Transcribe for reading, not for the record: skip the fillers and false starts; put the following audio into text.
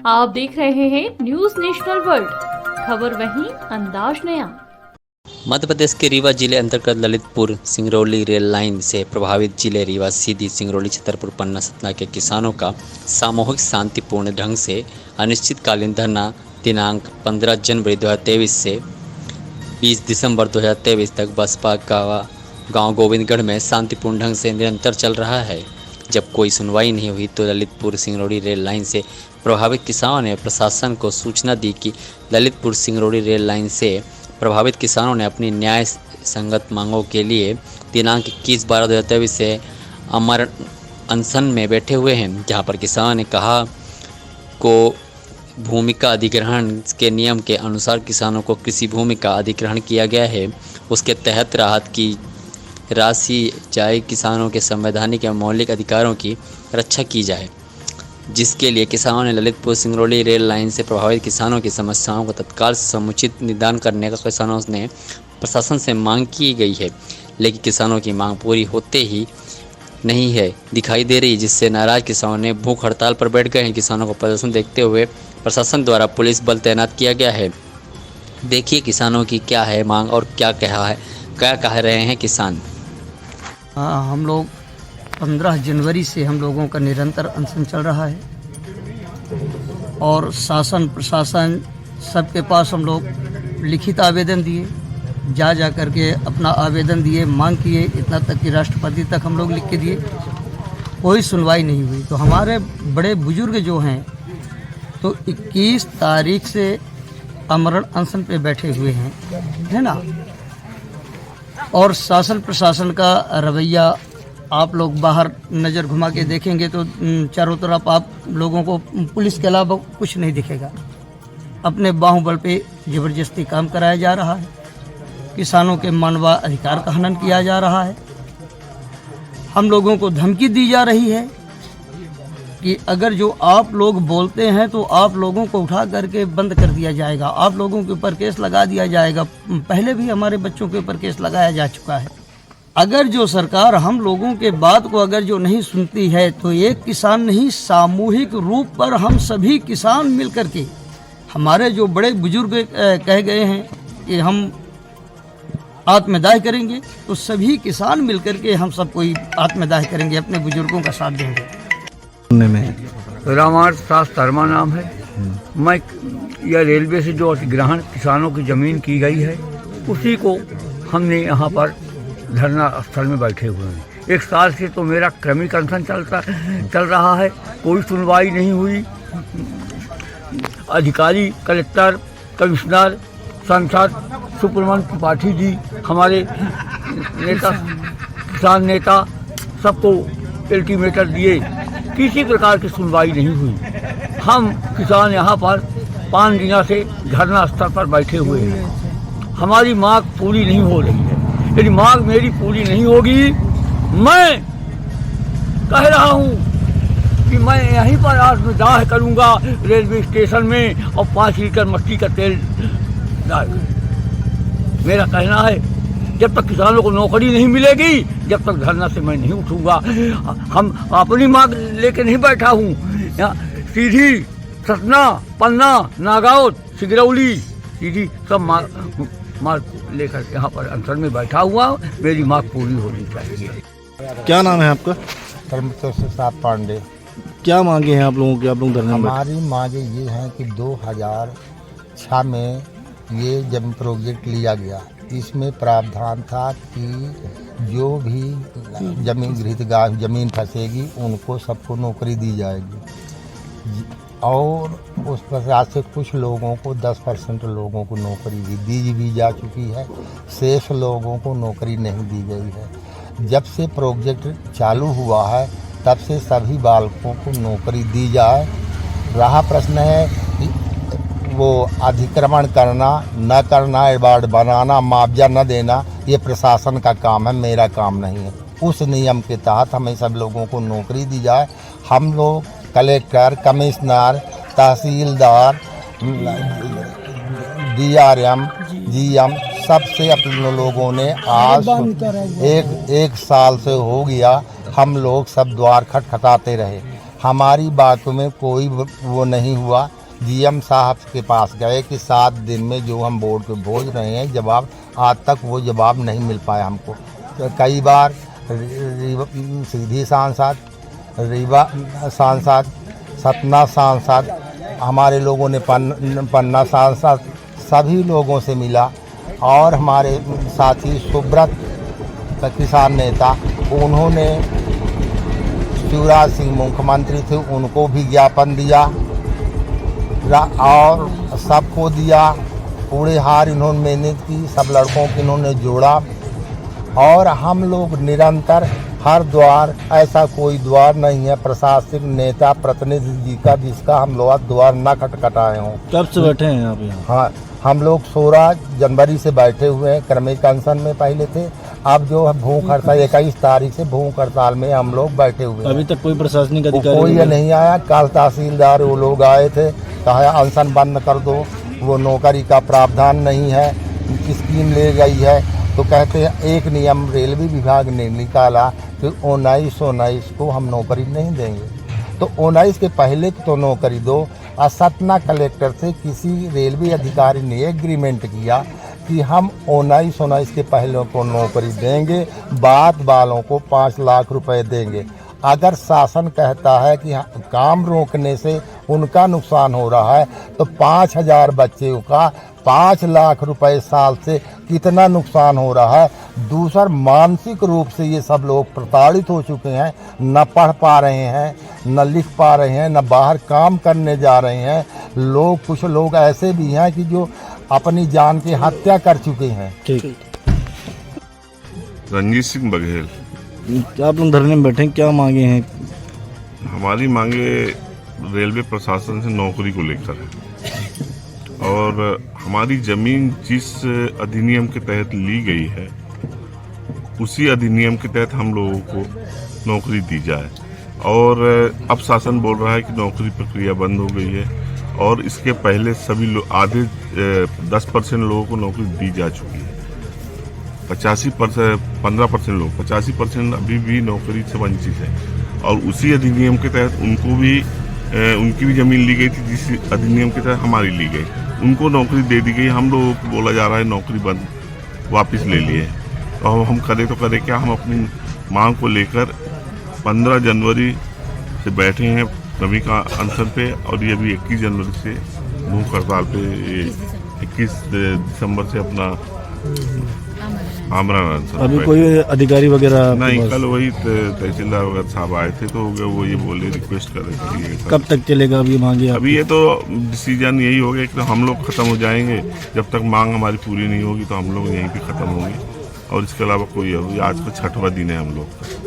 आप देख रहे हैं न्यूज नेशनल वर्ल्ड, खबर वहीं अंदाज नया। मध्य प्रदेश के रीवा जिले अंतर्गत ललितपुर सिंगरौली रेल लाइन से प्रभावित जिले रीवा, सीधी, सिंगरौली, छतरपुर, पन्ना, सतना के किसानों का सामूहिक शांतिपूर्ण ढंग से अनिश्चितकालीन धरना दिनांक 15 जनवरी 2023 से 20 दिसंबर 2023 तक बसपा का गांव गोविंदगढ़ में शांतिपूर्ण ढंग से निरंतर चल रहा है। जब कोई सुनवाई नहीं हुई तो ललितपुर सिंगरौली रेल लाइन से प्रभावित किसानों ने प्रशासन को सूचना दी कि ललितपुर सिंगरौली रेल लाइन से प्रभावित किसानों ने अपनी न्याय संगत मांगों के लिए दिनांक 21/12/2023 से अमर अनशन में बैठे हुए हैं, जहां पर किसानों ने कहा को भूमि का अधिग्रहण के नियम के अनुसार किसानों को कृषि भूमि का अधिग्रहण किया गया है, उसके तहत राहत की राशि जाए, किसानों के संवैधानिक एवं मौलिक अधिकारों की रक्षा की जाए, जिसके लिए किसानों ने ललितपुर सिंगरौली रेल लाइन से प्रभावित किसानों की समस्याओं को तत्काल समुचित निदान करने का किसानों ने प्रशासन से मांग की गई है, लेकिन किसानों की मांग पूरी होते ही नहीं है दिखाई दे रही, जिससे नाराज किसानों ने भूख हड़ताल पर बैठ गए हैं। किसानों को प्रदर्शन देखते हुए प्रशासन द्वारा पुलिस बल तैनात किया गया है। देखिए किसानों की क्या है मांग और क्या कह रहे हैं किसान। हम लोग 15 जनवरी से हम लोगों का निरंतर अनशन चल रहा है और शासन प्रशासन सबके पास हम लोग लिखित आवेदन दिए, जा करके अपना आवेदन दिए, मांग किए, इतना तक कि राष्ट्रपति तक हम लोग लिख के दिए, कोई सुनवाई नहीं हुई। तो हमारे बड़े बुजुर्ग जो हैं तो 21 तारीख से आमरण अनशन पे बैठे हुए हैं, है ना। और शासन प्रशासन का रवैया आप लोग बाहर नज़र घुमा के देखेंगे तो चारों तरफ आप लोगों को पुलिस के अलावा कुछ नहीं दिखेगा। अपने बाहुबल पे ज़बरदस्ती काम कराया जा रहा है, किसानों के मानवा अधिकार का हनन किया जा रहा है। हम लोगों को धमकी दी जा रही है कि अगर जो आप लोग बोलते हैं तो आप लोगों को उठा करके बंद कर दिया जाएगा, आप लोगों के ऊपर केस लगा दिया जाएगा। पहले भी हमारे बच्चों के ऊपर केस लगाया जा चुका है। अगर जो सरकार हम लोगों के बात को अगर जो नहीं सुनती है तो एक किसान नहीं, सामूहिक रूप पर हम सभी किसान मिल करके, हमारे जो बड़े बुजुर्ग कह गए हैं कि हम आत्मदाह करेंगे, तो सभी किसान मिल करके हम सब कोई आत्मदाह करेंगे, अपने बुजुर्गों का साथ देंगे। रामार्थ दास शर्मा नाम है। मैं यह रेलवे से जो अधिग्रहण किसानों की ज़मीन की गई है उसी को हमने यहाँ पर धरना स्थल में बैठे हुए हैं। 1 साल से तो मेरा क्रमिक अनशन चल रहा है, कोई सुनवाई नहीं हुई। अधिकारी, कलेक्टर, कमिश्नर, सांसद सुब्रमण्यम त्रिपाठी जी, हमारे नेता, किसान नेता, सबको अल्टीमेटम दिए, किसी प्रकार की सुनवाई नहीं हुई। हम किसान यहाँ पर 5 दिनों से धरना स्थल पर बैठे हुए हैं। हमारी मांग पूरी नहीं हो रही है। यदि मांग मेरी पूरी नहीं होगी, मैं कह रहा हूँ कि मैं यहीं पर आत्मदाह करूँगा रेलवे स्टेशन में और 5 लीटर मट्टी का तेल डालकर। मेरा कहना है जब तक किसानों को नौकरी नहीं मिलेगी, जब तक धरना से मैं नहीं उठूंगा। हम अपनी मांग लेके नहीं बैठा हूँ। सीधी, सतना, पन्ना, नागौद, सिंगरौली, सीधी सब मांग लेकर यहाँ पर अनशन में बैठा हुआ। मेरी मांग पूरी होनी चाहिए। क्या नाम है आपका? धर्मेंद्र पांडे। क्या मांगे हैं आप लोगों की? आप लोग धरने में? हमारी मांगे ये हैं कि 2006 में ये जब प्रोजेक्ट लिया गया, इसमें प्रावधान था कि जो भी जमीन फंसेगी उनको सबको नौकरी दी जाएगी, और उस प्रकार से कुछ लोगों को 10% लोगों को नौकरी भी दी जा चुकी है, शेष लोगों को नौकरी नहीं दी गई है। जब से प्रोजेक्ट चालू हुआ है तब से सभी बालकों को नौकरी दी जाए। रहा प्रश्न है वो अधिक्रमण करना न करना, एवार्ड बनाना, मुआवजा न देना, ये प्रशासन का काम है, मेरा काम नहीं है। उस नियम के तहत हमें सब लोगों को नौकरी दी जाए। हम लोग कलेक्टर, कमिश्नर, तहसीलदार, DRM, GM सबसे अपने लोगों ने आज एक साल से हो गया हम लोग सब द्वार खटखटाते रहे। हमारी बातों में कोई वो नहीं हुआ। जीएम साहब के पास गए कि 7 दिन में जो हम बोर्ड पे भेज रहे हैं जवाब, आज तक वो जवाब नहीं मिल पाया हमको। तो कई बार सीधी सांसद, रीवा सांसद, सतना सांसद, हमारे लोगों ने पन्ना सांसद, सभी लोगों से मिला। और हमारे साथी सुब्रत किसान नेता, उन्होंने शिवराज सिंह मुख्यमंत्री थे, उनको भी ज्ञापन दिया और सबको दिया। पूरे हार इन्होंने मेहनत की, सब लड़कों को इन्होंने जोड़ा। और हम लोग निरंतर हर द्वार, ऐसा कोई द्वार नहीं है प्रशासनिक नेता प्रतिनिधि जी का जिसका हम लोग द्वार न खटखटाए हों। कब से बैठे हैं आप यहाँ? हाँ, हम लोग 16 जनवरी से बैठे हुए हैं। क्रमिक अनशन में पहले थे, अब जो है भूख हड़ताल 21 तारीख से भूख हड़ताल में हम लोग बैठे हुए हैं। अभी तक कोई प्रशासनिक अधिकारी कोई नहीं आया। कल तहसीलदार वो लोग आए थे, कहा अनशन बंद कर दो, वो नौकरी का प्रावधान नहीं है, स्कीम ले गई है। तो कहते हैं एक नियम रेलवे विभाग ने निकाला कि 19 को हम नौकरी नहीं देंगे। तो 19 के पहले तो नौकरी दो। और सतना कलेक्टर से किसी रेलवे अधिकारी ने एग्रीमेंट किया कि हम 19 के पहले को नौकरी देंगे, बाद वालों को 5 लाख रुपए देंगे। अगर शासन कहता है कि काम रोकने से उनका नुकसान हो रहा है, तो 5000 बच्चों का 5 लाख रुपए साल से कितना नुकसान हो रहा है। दूसरा, मानसिक रूप से ये सब लोग प्रताड़ित हो चुके हैं, न पढ़ पा रहे हैं, न लिख पा रहे हैं, न बाहर काम करने जा रहे हैं। लोग, कुछ लोग ऐसे भी हैं कि जो अपनी जान की हत्या कर चुके हैं। ठीक। रंजीत सिंह बघेल। आप लोग धरने में बैठे हैं, क्या मांगे हैं? हमारी मांगे रेलवे प्रशासन से नौकरी को लेकर है और हमारी ज़मीन जिस अधिनियम के तहत ली गई है उसी अधिनियम के तहत हम लोगों को नौकरी दी जाए। और अब शासन बोल रहा है कि नौकरी प्रक्रिया बंद हो गई है और इसके पहले सभी लोग आधे 10% लोगों को नौकरी दी जा चुकी है। 15% लोग, 85% अभी भी नौकरी से वंचित है। और उसी अधिनियम के तहत उनको भी उनकी भी ज़मीन ली गई थी जिस अधिनियम के तहत हमारी ली गई, उनको नौकरी दे दी गई। हम लोगों को बोला जा रहा है नौकरी बंद वापस ले लिए। तो हम करें तो करें क्या? हम अपनी मांग को लेकर 15 जनवरी से बैठे हैं क्रमिक अनशन पे और ये भी 21 जनवरी से भूख हड़ताल पे, 21 दिसंबर से अपना आमरण अनशन। अभी कोई अधिकारी वगैरह नहीं, कल वही तहसीलदार वगैरह साहब आए थे तो वो ये बोले रिक्वेस्ट कर रहे थे। कब तक चलेगा अभी मांगे? अभी ये तो डिसीजन यही हो गया कि तो हम लोग खत्म हो जाएंगे। जब तक मांग हमारी पूरी नहीं होगी तो हम लोग यहीं पे खत्म होंगे। और इसके अलावा कोई, अभी आज का 6वां दिन है हम लोग का।